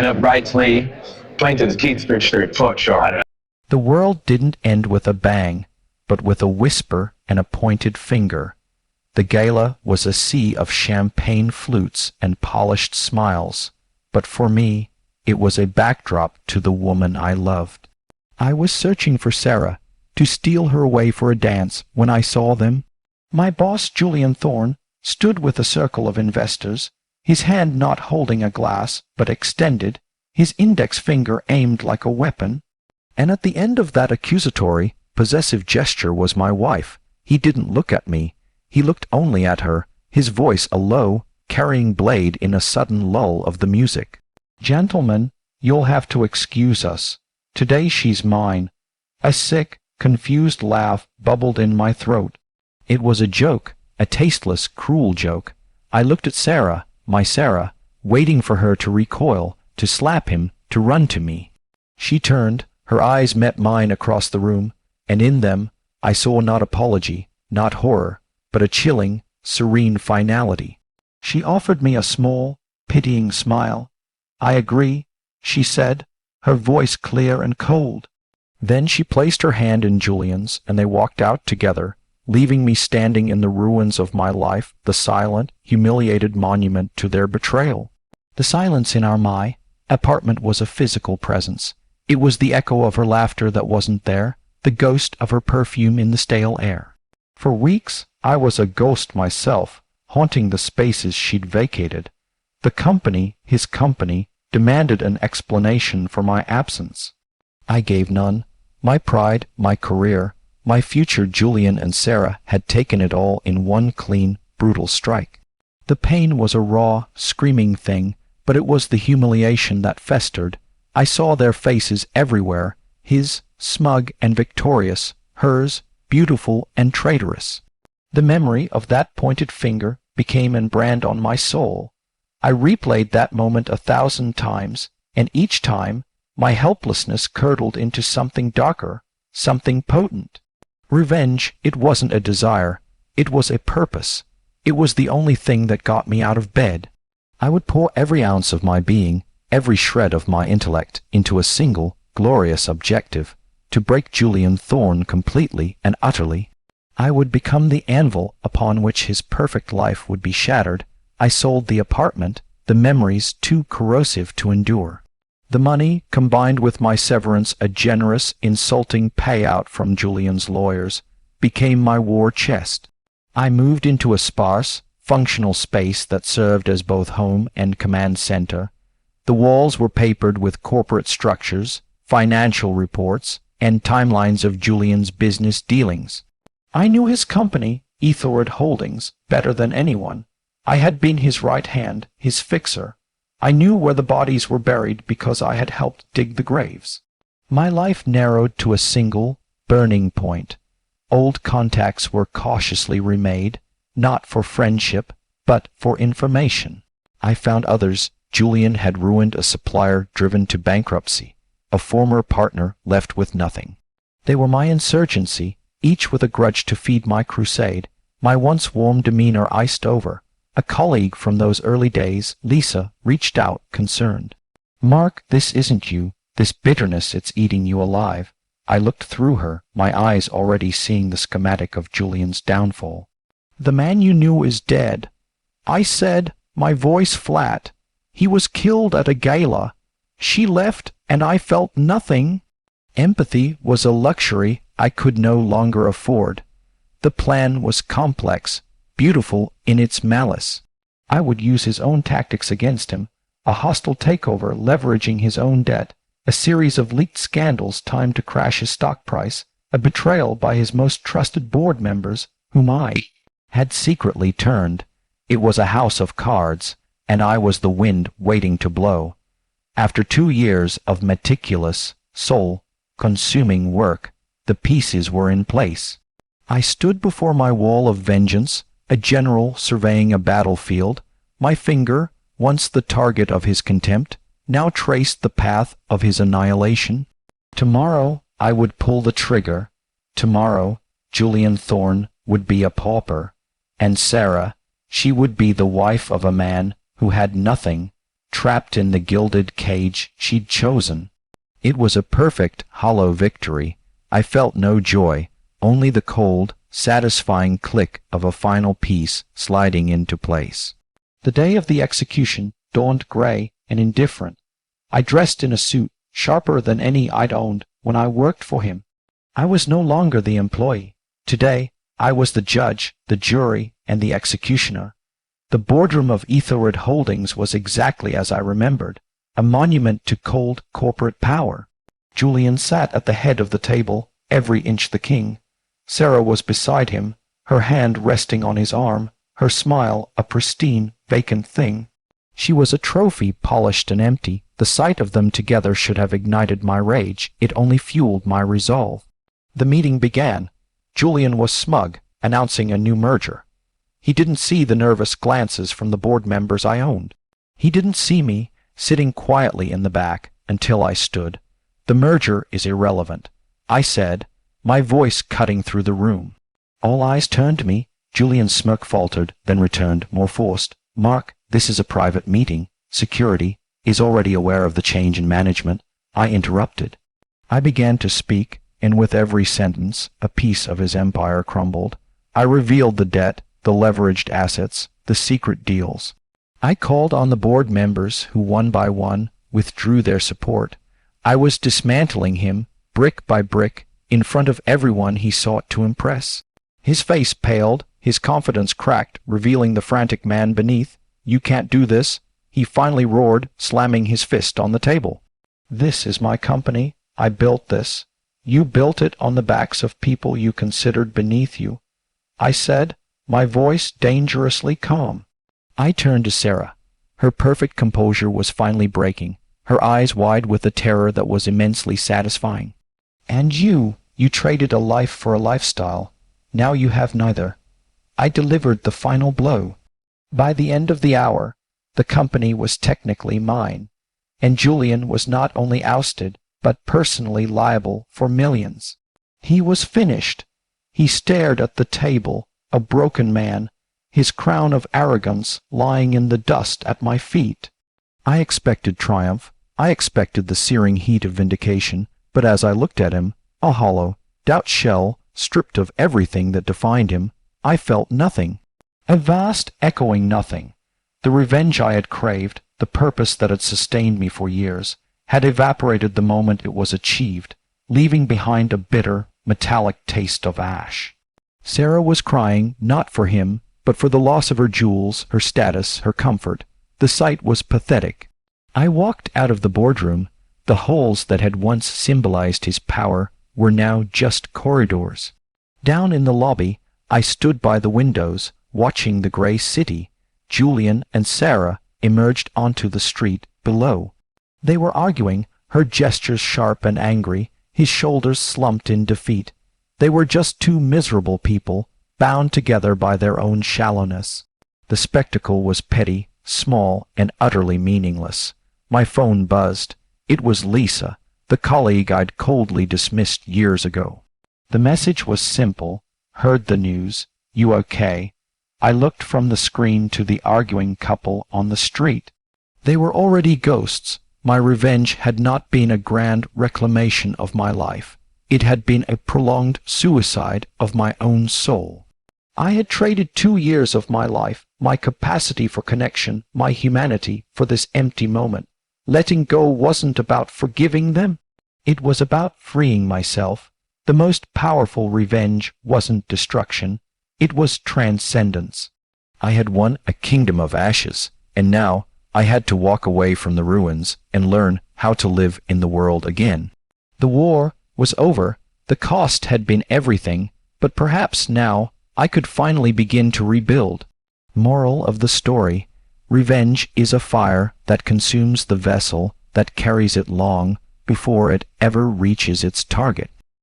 stand up brightly, plaintiff's Keith Street Court Show. The world didn't end with a bang, but with a whisper and a pointed finger. The gala was a sea of champagne flutes and polished smiles, but for me, it was a backdrop to the woman I loved. I was searching for Sarah, to steal her away for a dance, when I saw them. My boss, Julian Thorne, stood with a circle of investors, his hand not holding a glass, but extended, his index finger aimed like a weapon. And at the end of that accusatory, possessive gesture was my wife. He didn't look at me. He looked only at her, his voice a low, carrying blade in a sudden lull of the music. "Gentlemen, you'll have to excuse us. Today she's mine." A sick, confused laugh bubbled in my throat. It was a joke, a tasteless, cruel joke. I looked at Sarah, my Sarah, waiting for her to recoil, to slap him, to run to me. She turned, her eyes met mine across the room, and in them I saw not apology, not horror, but a chilling, serene finality. She offered me a small, pitying smile. "I agree," she said, her voice clear and cold. Then she placed her hand in Julian's, and they walked out together, leaving me standing in the ruins of my life, the silent, humiliated monument to their betrayal. The silence in our apartment was a physical presence. It was the echo of her laughter that wasn't there, the ghost of her perfume in the stale air. For weeks I was a ghost myself, haunting the spaces she'd vacated. The company, his company, demanded an explanation for my absence. I gave none. My pride, my career, my future Julian and Sarah had taken it all in one clean, brutal strike. The pain was a raw, screaming thing, but it was the humiliation that festered. I saw their faces everywhere, his, smug and victorious, hers, beautiful and traitorous. The memory of that pointed finger became an brand on my soul. I replayed that moment 1,000 times, and each time my helplessness curdled into something darker, something potent. Revenge, it wasn't a desire, it was a purpose. It was the only thing that got me out of bed. I would pour every ounce of my being, every shred of my intellect, into a single, glorious objective, to break Julian Thorne completely and utterly. I would become the anvil upon which his perfect life would be shattered. I sold the apartment, the memories too corrosive to endure. The money, combined with my severance, a generous, insulting payout from Julian's lawyers, became my war chest. I moved into a sparse, functional space that served as both home and command center. The walls were papered with corporate structures, financial reports, and timelines of Julian's business dealings. I knew his company, Ethorid Holdings, better than anyone. I had been his right hand, his fixer. I knew where the bodies were buried because I had helped dig the graves. My life narrowed to a single, burning point. Old contacts were cautiously remade, not for friendship, but for information. I found others. Julian had ruined a supplier driven to bankruptcy, a former partner left with nothing. They were my insurgency, each with a grudge to feed my crusade, my once warm demeanor iced over. A colleague from those early days, Lisa, reached out, concerned. "Mark, this isn't you. This bitterness, it's eating you alive." I looked through her, my eyes already seeing the schematic of Julian's downfall. "The man you knew is dead." I said, my voice flat. "He was killed at a gala. She left, and I felt nothing." Empathy was a luxury I could no longer afford. The plan was complex, beautiful in its malice. I would use his own tactics against him, a hostile takeover leveraging his own debt, a series of leaked scandals timed to crash his stock price, a betrayal by his most trusted board members, whom I had secretly turned. It was a house of cards, and I was the wind waiting to blow. After 2 years of meticulous, soul-consuming work, the pieces were in place. I stood before my wall of vengeance, a general surveying a battlefield. My finger, once the target of his contempt, now traced the path of his annihilation. Tomorrow I would pull the trigger. Tomorrow Julian Thorne would be a pauper, and Sarah, she would be the wife of a man who had nothing, trapped in the gilded cage she'd chosen. It was a perfect, hollow victory. I felt no joy, only the cold, satisfying click of a final piece sliding into place. The day of the execution dawned gray and indifferent. I dressed in a suit sharper than any I'd owned when I worked for him. I was no longer the employee. Today, I was the judge, the jury, and the executioner. The boardroom of Etherwood Holdings was exactly as I remembered, a monument to cold corporate power. Julian sat at the head of the table, every inch the king. Sarah was beside him, her hand resting on his arm, her smile a pristine, vacant thing. She was a trophy, polished and empty. The sight of them together should have ignited my rage. It only fueled my resolve. The meeting began. Julian was smug, announcing a new merger. He didn't see the nervous glances from the board members I owned. He didn't see me, sitting quietly in the back, until I stood. The merger is irrelevant, I said, my voice cutting through the room. All eyes turned to me. Julian's smirk faltered, then returned, more forced. Mark, this is a private meeting. Security is already aware of the change in management. I interrupted. I began to speak, and with every sentence, a piece of his empire crumbled. I revealed the debt, the leveraged assets, the secret deals. I called on the board members who, one by one, withdrew their support. I was dismantling him, brick by brick, in front of everyone he sought to impress. His face paled, his confidence cracked, revealing the frantic man beneath. You can't do this, he finally roared, slamming his fist on the table. This is my company. I built this. You built it on the backs of people you considered beneath you. I said, my voice dangerously calm. I turned to Sarah. Her perfect composure was finally breaking, her eyes wide with a terror that was immensely satisfying. And you traded a life for a lifestyle. Now you have neither. I delivered the final blow. By the end of the hour, the company was technically mine, and Julian was not only ousted, but personally liable for millions. He was finished. He stared at the table, a broken man, his crown of arrogance lying in the dust at my feet. I expected triumph. I expected the searing heat of vindication, but as I looked at him, a hollow, doubt shell, stripped of everything that defined him, I felt nothing. A vast, echoing nothing. The revenge I had craved, the purpose that had sustained me for years, had evaporated the moment it was achieved, leaving behind a bitter, metallic taste of ash. Sarah was crying, not for him, but for the loss of her jewels, her status, her comfort. The sight was pathetic. I walked out of the boardroom. The halls that had once symbolized his power were now just corridors. Down in the lobby, I stood by the windows, watching the gray city. Julian and Sarah emerged onto the street below. They were arguing, her gestures sharp and angry, his shoulders slumped in defeat. They were just two miserable people, bound together by their own shallowness. The spectacle was petty, small, and utterly meaningless. My phone buzzed. It was Lisa, the colleague I'd coldly dismissed years ago. The message was simple. Heard the news. You okay? I looked from the screen to the arguing couple on the street. They were already ghosts. My revenge had not been a grand reclamation of my life. It had been a prolonged suicide of my own soul. I had traded 2 years of my life, my capacity for connection, my humanity, for this empty moment. Letting go wasn't about forgiving them. It was about freeing myself. The most powerful revenge wasn't destruction. It was transcendence. I had won a kingdom of ashes, and now I had to walk away from the ruins and learn how to live in the world again. The war was over. The cost had been everything, but perhaps now I could finally begin to rebuild. Moral of the story: revenge is a fire that consumes the vessel that carries it long before it ever reaches its target.